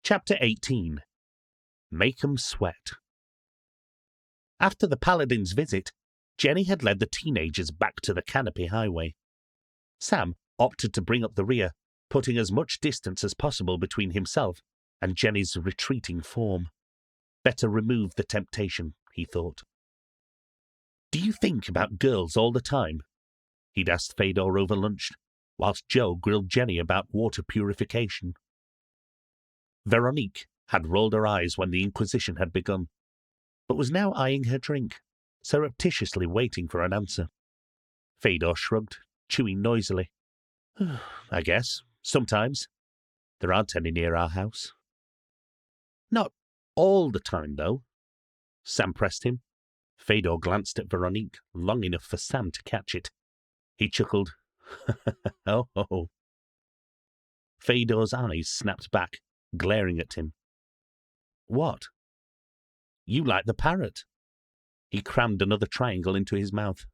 Chapter 18. Make 'em Sweat. After the Paladin's visit, Jenny had led the teenagers back to the Canopy Highway. Sam opted to bring up the rear, putting as much distance as possible between himself and Jenny's retreating form. Better remove the temptation, he thought. "Do you think about girls all the time?" he'd asked Fedor over lunch, whilst Joe grilled Jenny about water purification. Veronique had rolled her eyes when the inquisition had begun, but was now eyeing her drink, surreptitiously waiting for an answer. Fedor shrugged, chewing noisily. "I guess, sometimes. There aren't any near our house." "Not all the time, though." Sam pressed him. Fedor glanced at Veronique long enough for Sam to catch it. He chuckled. Oh. Fedor's eyes snapped back, glaring at him. "What?" "You like the parrot." He crammed another triangle into his mouth.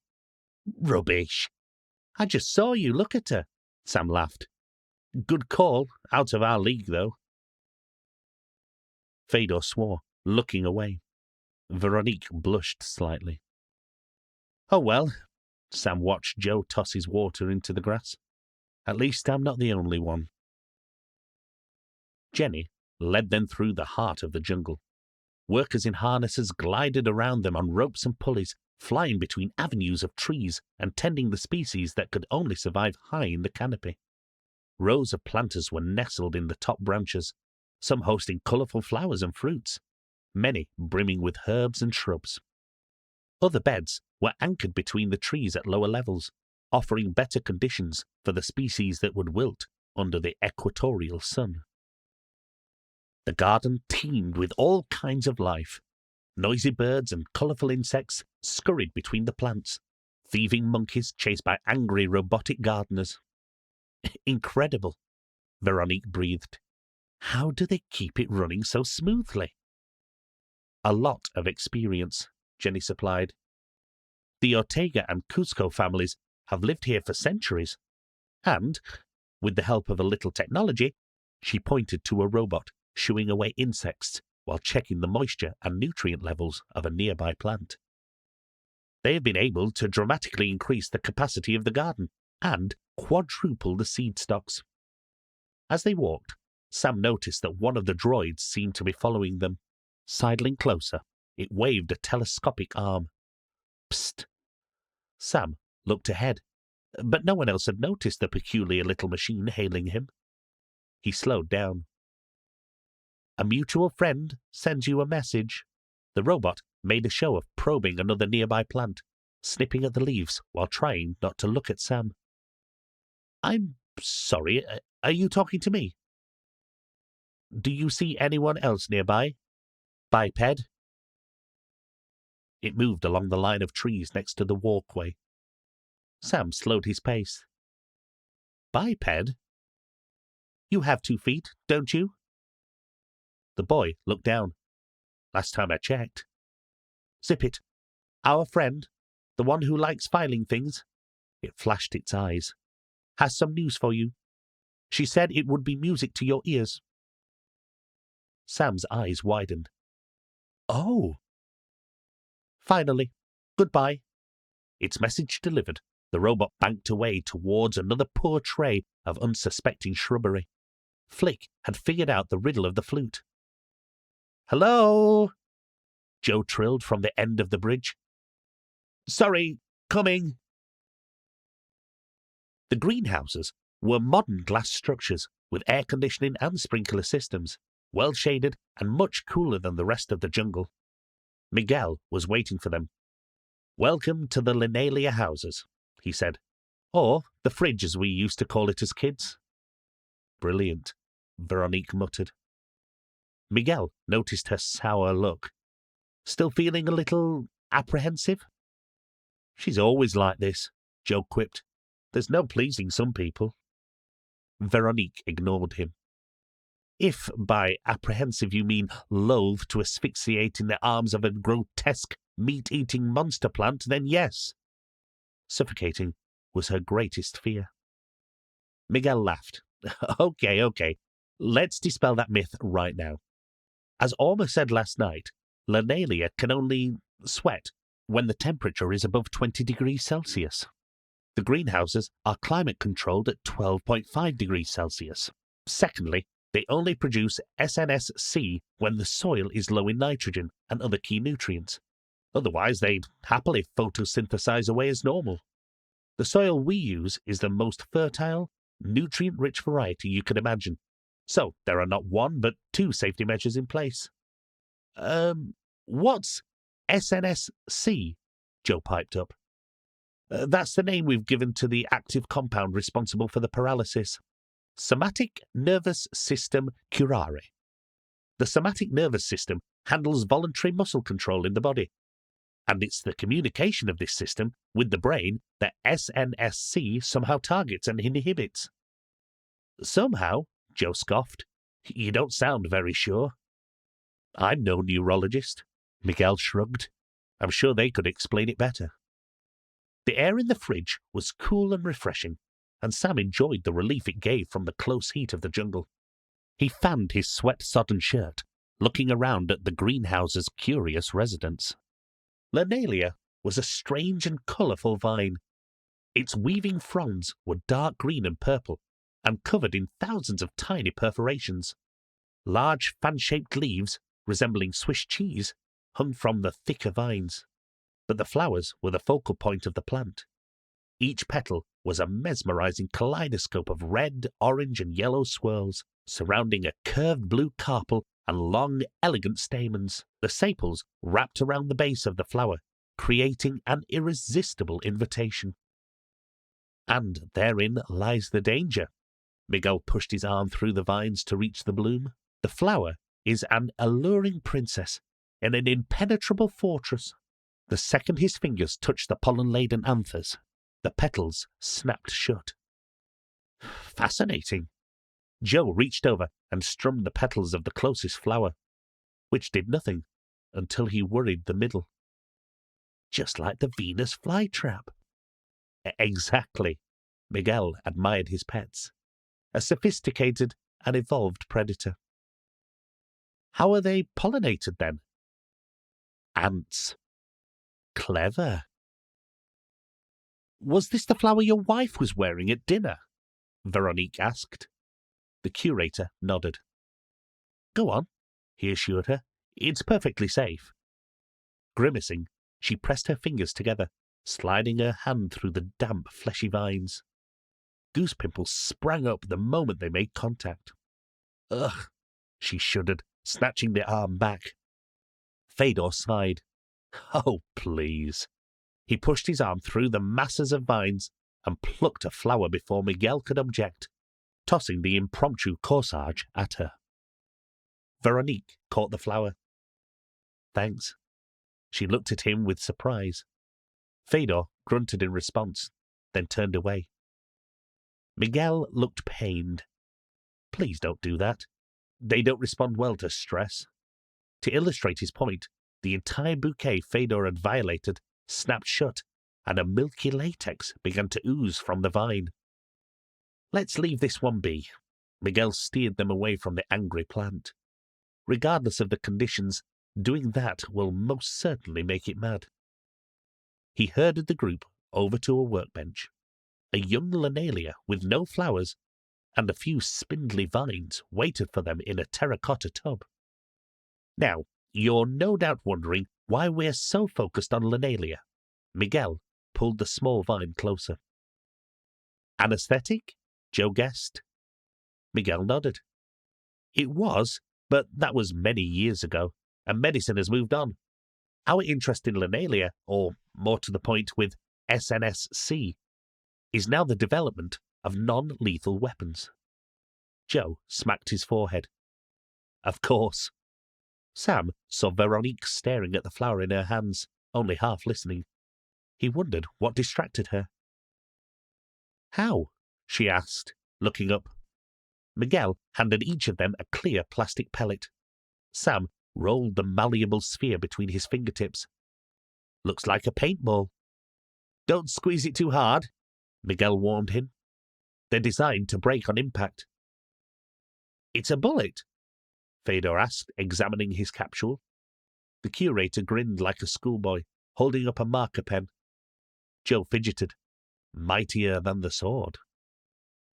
"Rubbish. I just saw you look at her," Sam laughed. "Good call, out of our league, though." Fedor swore, looking away. Veronique blushed slightly. "Oh well," Sam watched Joe toss his water into the grass. "At least I'm not the only one." Jenny led them through the heart of the jungle. Workers in harnesses glided around them on ropes and pulleys, flying between avenues of trees and tending the species that could only survive high in the canopy. Rows of planters were nestled in the top branches, some hosting colourful flowers and fruits, many brimming with herbs and shrubs. Other beds were anchored between the trees at lower levels, offering better conditions for the species that would wilt under the equatorial sun. The garden teemed with all kinds of life. Noisy birds and colourful insects scurried between the plants, thieving monkeys chased by angry robotic gardeners. "Incredible," Veronique breathed. "How do they keep it running so smoothly?" "A lot of experience," Jenny supplied. "The Ortega and Cusco families have lived here for centuries, and, with the help of a little technology," she pointed to a robot shooing away insects while checking the moisture and nutrient levels of a nearby plant. "They have been able to dramatically increase the capacity of the garden and quadruple the seed stocks." As they walked, Sam noticed that one of the droids seemed to be following them. Sidling closer, it waved a telescopic arm. "Psst!" Sam looked ahead, but no one else had noticed the peculiar little machine hailing him. He slowed down. "A mutual friend sends you a message." The robot made a show of probing another nearby plant, snipping at the leaves while trying not to look at Sam. "I'm sorry, are you talking to me?" "Do you see anyone else nearby? Biped?" It moved along the line of trees next to the walkway. Sam slowed his pace. "Biped? You have 2 feet, don't you?" The boy looked down. "Last time I checked." "Zip it. Our friend, the one who likes filing things," it flashed its eyes, "has some news for you. She said it would be music to your ears." Sam's eyes widened. "Oh." "Finally. Goodbye." Its message delivered, the robot banked away towards another poor tray of unsuspecting shrubbery. Flick had figured out the riddle of the flute. "Hello?" Joe trilled from the end of the bridge. "Sorry, coming." The greenhouses were modern glass structures with air conditioning and sprinkler systems, well shaded and much cooler than the rest of the jungle. Miguel was waiting for them. "Welcome to the Linalia houses," he said. "Or the fridge, as we used to call it as kids." "Brilliant," Veronique muttered. Miguel noticed her sour look. "Still feeling a little apprehensive?" "She's always like this," Joe quipped. "There's no pleasing some people." Veronique ignored him. "If by apprehensive you mean loath to asphyxiate in the arms of a grotesque, meat-eating monster plant, then yes." Suffocating was her greatest fear. Miguel laughed. Okay. Let's dispel that myth right now. As Orma said last night, Lenalia can only sweat when the temperature is above 20 degrees Celsius. The greenhouses are climate controlled at 12.5 degrees Celsius. Secondly, they only produce SNSC when the soil is low in nitrogen and other key nutrients. Otherwise, they'd happily photosynthesize away as normal. The soil we use is the most fertile, nutrient-rich variety you could imagine. So there are not one, but two safety measures in place. What's SNSC? Joe piped up. That's the name we've given to the active compound responsible for the paralysis. Somatic Nervous System Curare. The somatic nervous system handles voluntary muscle control in the body, and it's the communication of this system with the brain that SNSC somehow targets and inhibits. Somehow, Joe scoffed. You don't sound very sure. I'm no neurologist, Miguel shrugged. I'm sure they could explain it better. The air in the fridge was cool and refreshing, and Sam enjoyed the relief it gave from the close heat of the jungle. He fanned his sweat-sodden shirt, looking around at the greenhouse's curious residents. Lenalia was a strange and colourful vine. Its weaving fronds were dark green and purple, and covered in thousands of tiny perforations. Large fan-shaped leaves, resembling Swiss cheese, hung from the thicker vines. But the flowers were the focal point of the plant. Each petal was a mesmerizing kaleidoscope of red, orange, and yellow swirls, surrounding a curved blue carpel and long, elegant stamens. The sepals wrapped around the base of the flower, creating an irresistible invitation. And therein lies the danger. Miguel pushed his arm through the vines to reach the bloom. The flower is an alluring princess in an impenetrable fortress. The second his fingers touched the pollen-laden anthers, the petals snapped shut. Fascinating. Joe reached over and strummed the petals of the closest flower, which did nothing until he worried the middle. Just like the Venus flytrap. Exactly. Miguel admired his pets. A sophisticated and evolved predator. How are they pollinated, then? Ants. Clever. Was this the flower your wife was wearing at dinner? Veronique asked. The curator nodded. Go on, he assured her. It's perfectly safe. Grimacing, she pressed her fingers together, sliding her hand through the damp, fleshy vines. Goose pimples sprang up the moment they made contact. Ugh, she shuddered, snatching the arm back. Fedor sighed. Oh, please. He pushed his arm through the masses of vines and plucked a flower before Miguel could object, tossing the impromptu corsage at her. Veronique caught the flower. Thanks. She looked at him with surprise. Fedor grunted in response, then turned away. Miguel looked pained. Please don't do that. They don't respond well to stress. To illustrate his point, the entire bouquet Fedor had violated snapped shut, and a milky latex began to ooze from the vine. Let's leave this one be. Miguel steered them away from the angry plant. Regardless of the conditions, doing that will most certainly make it mad. He herded the group over to a workbench. A young Lenalia with no flowers and a few spindly vines waited for them in a terracotta tub. Now, you're no doubt wondering why we're so focused on Lenalia. Miguel pulled the small vine closer. Anesthetic? Joe guessed. Miguel nodded. It was, but that was many years ago, and medicine has moved on. Our interest in Lenalia, or more to the point with SNSC, is now the development of non-lethal weapons. Joe smacked his forehead. Of course. Sam saw Veronique staring at the flower in her hands, only half listening. He wondered what distracted her. How? She asked, looking up. Miguel handed each of them a clear plastic pellet. Sam rolled the malleable sphere between his fingertips. Looks like a paintball. Don't squeeze it too hard, Miguel warned him. They're designed to break on impact. It's a bullet, Fedor asked, examining his capsule. The curator grinned like a schoolboy, holding up a marker pen. Joe fidgeted. Mightier than the sword.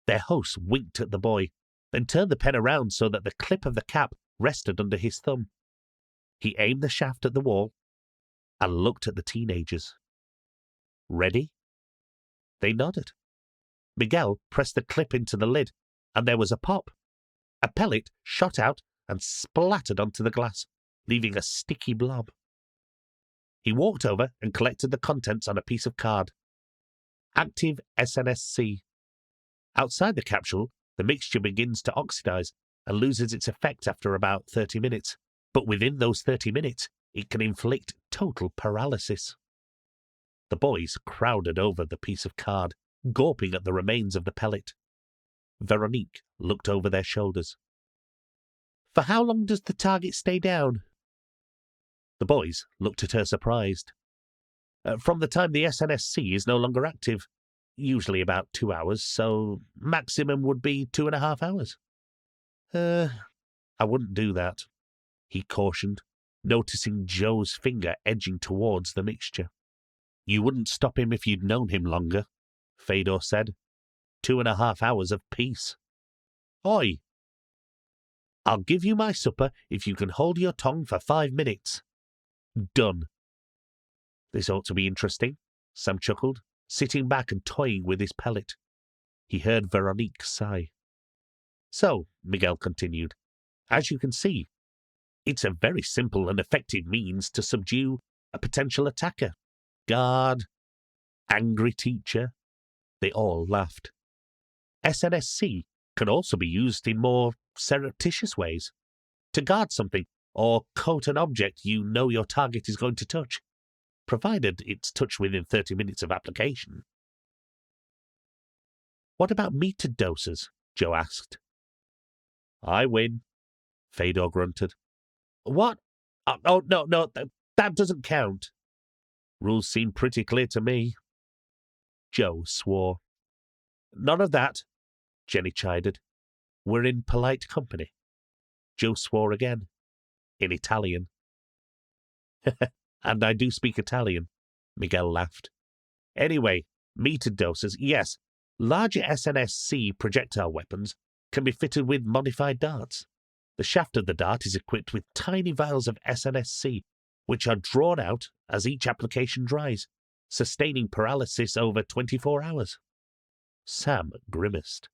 Their host winked at the boy, then turned the pen around so that the clip of the cap rested under his thumb. He aimed the shaft at the wall and looked at the teenagers. Ready? They nodded. Miguel pressed the clip into the lid, and there was a pop. A pellet shot out and splattered onto the glass, leaving a sticky blob. He walked over and collected the contents on a piece of card. Active SNSC. Outside the capsule, the mixture begins to oxidize and loses its effect after about 30 minutes. But within those 30 minutes, it can inflict total paralysis. The boys crowded over the piece of card, gawping at the remains of the pellet. Veronique looked over their shoulders. For how long does the target stay down? The boys looked at her surprised. From the time the SNSC is no longer active, usually about 2 hours, so maximum would be 2.5 hours. I wouldn't do that, he cautioned, noticing Joe's finger edging towards the mixture. You wouldn't stop him if you'd known him longer, Fedor said. 2.5 hours of peace. Oi! I'll give you my supper if you can hold your tongue for 5 minutes. Done. This ought to be interesting, Sam chuckled, sitting back and toying with his pellet. He heard Veronique sigh. So, Miguel continued, as you can see, it's a very simple and effective means to subdue a potential attacker. Guard, angry teacher. They all laughed. SNSC can also be used in more surreptitious ways. To guard something or coat an object you know your target is going to touch, provided it's touched within 30 minutes of application. What about metered doses? Joe asked. I win, Fedor grunted. What? Oh, no, that doesn't count. Rules seem pretty clear to me. Joe swore. None of that, Jenny chided. We're in polite company. Joe swore again, in Italian. And I do speak Italian, Miguel laughed. Anyway, metered doses, yes. Larger SNSC projectile weapons can be fitted with modified darts. The shaft of the dart is equipped with tiny vials of SNSC, which are drawn out as each application dries, sustaining paralysis over 24 hours. Sam grimaced.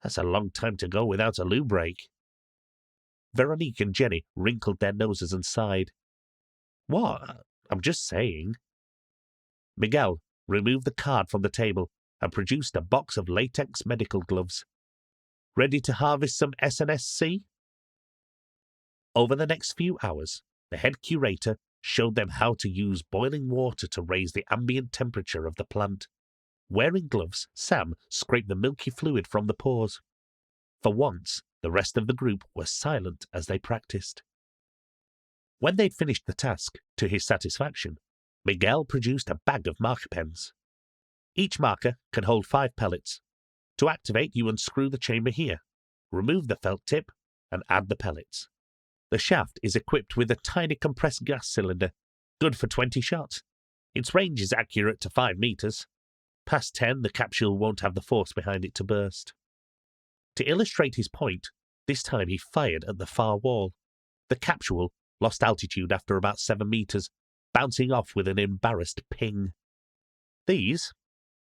That's a long time to go without a loo break. Veronique and Jenny wrinkled their noses and sighed. What? I'm just saying. Miguel removed the card from the table and produced a box of latex medical gloves. Ready to harvest some SNSC? Over the next few hours, the head curator showed them how to use boiling water to raise the ambient temperature of the plant. Wearing gloves, Sam scraped the milky fluid from the pores. For once, the rest of the group were silent as they practiced. When they'd finished the task, to his satisfaction, Miguel produced a bag of marker pens. Each marker can hold 5 pellets. To activate, you unscrew the chamber here, remove the felt tip, and add the pellets. The shaft is equipped with a tiny compressed gas cylinder, good for 20 shots. Its range is accurate to 5 meters. Past 10, the capsule won't have the force behind it to burst. To illustrate his point, this time he fired at the far wall. The capsule lost altitude after about 7 meters, bouncing off with an embarrassed ping. These?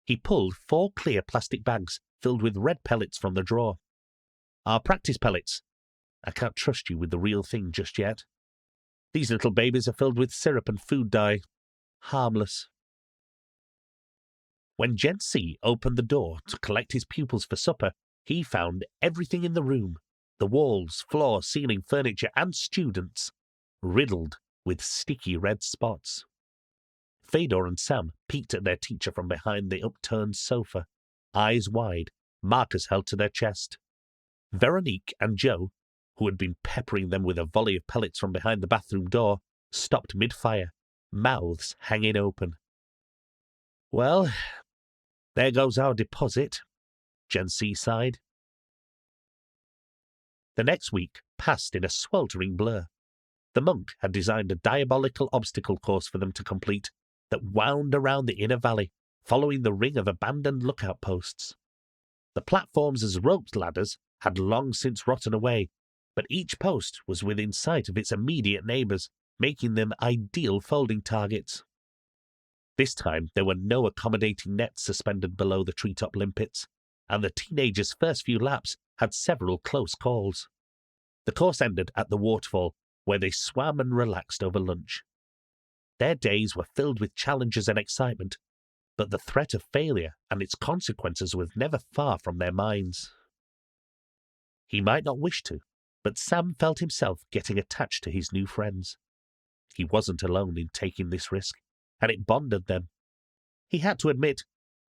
He pulled 4 clear plastic bags filled with red pellets from the drawer. Our practice pellets. I can't trust you with the real thing just yet. These little babies are filled with syrup and food dye. Harmless. When Gen C opened the door to collect his pupils for supper, he found everything in the room, the walls, floor, ceiling, furniture, and students, riddled with sticky red spots. Fedor and Sam peeked at their teacher from behind the upturned sofa, eyes wide, markers held to their chest. Veronique and Joe, who had been peppering them with a volley of pellets from behind the bathroom door, stopped mid-fire, mouths hanging open. Well, there goes our deposit, Gen C sighed. The next week passed in a sweltering blur. The monk had designed a diabolical obstacle course for them to complete that wound around the inner valley, following the ring of abandoned lookout posts. The platforms as roped ladders had long since rotten away, but each post was within sight of its immediate neighbours, making them ideal folding targets. This time there were no accommodating nets suspended below the treetop limpets, and the teenagers' first few laps had several close calls. The course ended at the waterfall, where they swam and relaxed over lunch. Their days were filled with challenges and excitement, but the threat of failure and its consequences was never far from their minds. He might not wish to, but Sam felt himself getting attached to his new friends. He wasn't alone in taking this risk, and it bonded them. He had to admit,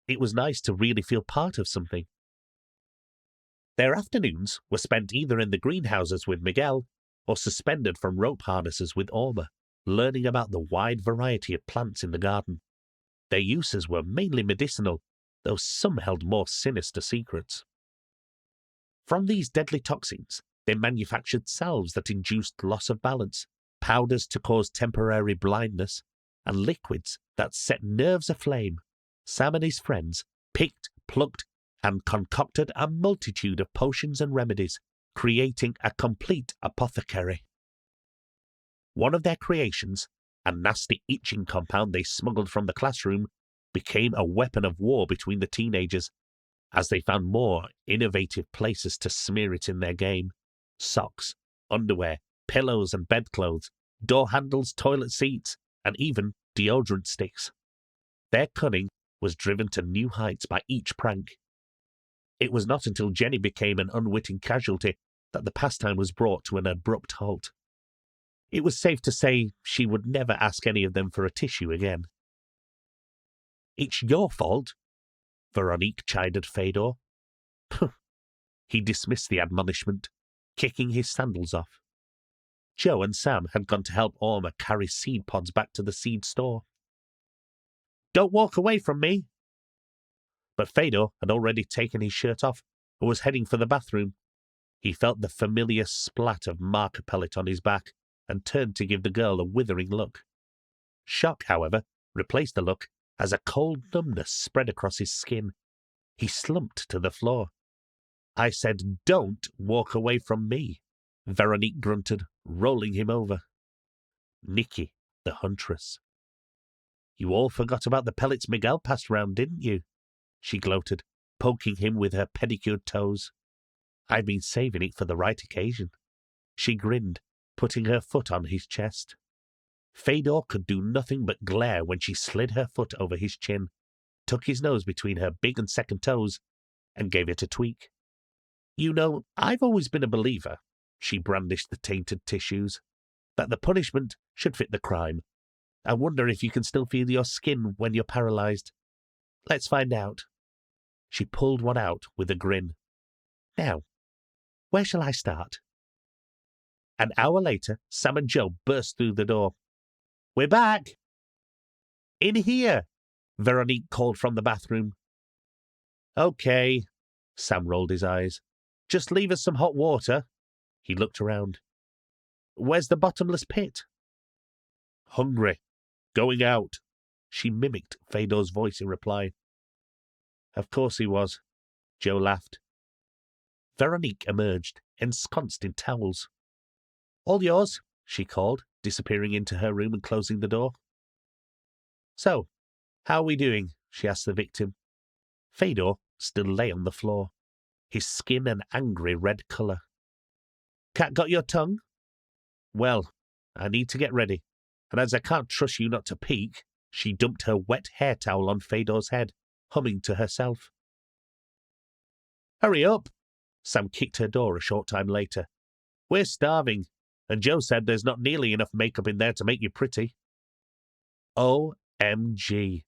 it was nice to really feel part of something. Their afternoons were spent either in the greenhouses with Miguel or suspended from rope harnesses with Orma, learning about the wide variety of plants in the garden. Their uses were mainly medicinal, though some held more sinister secrets. From these deadly toxins, they manufactured salves that induced loss of balance, powders to cause temporary blindness, and liquids that set nerves aflame. Sam and his friends picked, plucked, and concocted a multitude of potions and remedies, creating a complete apothecary. One of their creations, a nasty itching compound they smuggled from the classroom, became a weapon of war between the teenagers, as they found more innovative places to smear it in their game. Socks, underwear, pillows and bedclothes, door handles, toilet seats, and even deodorant sticks. Their cunning was driven to new heights by each prank. It was not until Jenny became an unwitting casualty that the pastime was brought to an abrupt halt. It was safe to say she would never ask any of them for a tissue again. "It's your fault," Veronique chided Fedor. He dismissed the admonishment, kicking his sandals off. Joe and Sam had gone to help Orma carry seed pods back to the seed store. "Don't walk away from me!" But Fedor had already taken his shirt off and was heading for the bathroom. He felt the familiar splat of marker pellet on his back and turned to give the girl a withering look. Shock, however, replaced the look as a cold numbness spread across his skin. He slumped to the floor. "I said, don't walk away from me," Veronique grunted, rolling him over. Nikki, the huntress. "You all forgot about the pellets Miguel passed round, didn't you?" she gloated, poking him with her pedicured toes. "I've been saving it for the right occasion." She grinned, putting her foot on his chest. Fedor could do nothing but glare when she slid her foot over his chin, took his nose between her big and second toes, and gave it a tweak. "You know, I've always been a believer," she brandished the tainted tissues, "that the punishment should fit the crime. I wonder if you can still feel your skin when you're paralyzed. Let's find out." She pulled one out with a grin. "Now, where shall I start?" An hour later, Sam and Joe burst through the door. "We're back!" "In here!" Veronique called from the bathroom. "Okay," Sam rolled his eyes. "Just leave us some hot water." He looked around. "Where's the bottomless pit?" "Hungry. Going out." She mimicked Fedor's voice in reply. "Of course he was." Joe laughed. Veronique emerged, ensconced in towels. "All yours," she called, disappearing into her room and closing the door. "So, how are we doing?" she asked the victim. Fedor still lay on the floor, his skin an angry red colour. "Cat got your tongue?" "Well, I need to get ready, and as I can't trust you not to peek," she dumped her wet hair towel on Fedor's head, humming to herself. "Hurry up!" Sam kicked her door a short time later. "We're starving, and Joe said there's not nearly enough makeup in there to make you pretty." OMG.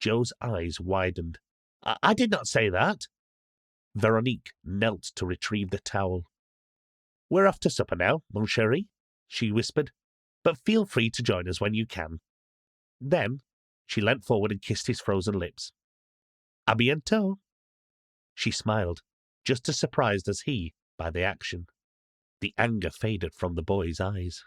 Joe's eyes widened. I did not say that." Veronique knelt to retrieve the towel. "We're off to supper now, mon chéri," she whispered, "but feel free to join us when you can." Then she leant forward and kissed his frozen lips. "A bientôt." She smiled, just as surprised as he by the action. The anger faded from the boy's eyes.